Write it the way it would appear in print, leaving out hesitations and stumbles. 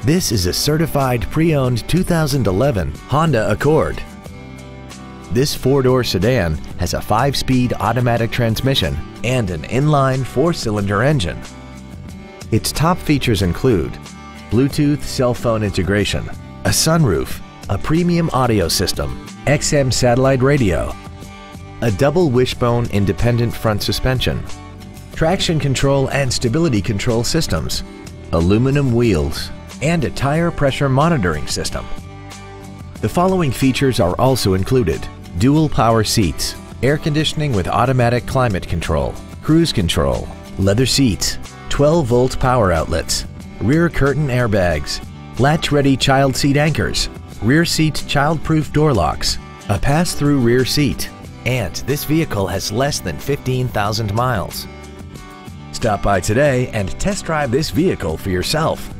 This is a certified pre-owned 2011 Honda Accord. This four-door sedan has a 5-speed automatic transmission and an inline 4-cylinder engine. Its top features include Bluetooth cell phone integration, a sunroof, a premium audio system, XM satellite radio, a double wishbone independent front suspension, traction control and stability control systems, aluminum wheels, and a tire pressure monitoring system. The following features are also included: dual power seats, air conditioning with automatic climate control, cruise control, leather seats, 12-volt power outlets, rear curtain airbags, latch-ready child seat anchors, rear seat child-proof door locks, a pass-through rear seat, and this vehicle has less than 15,000 miles. Stop by today and test drive this vehicle for yourself.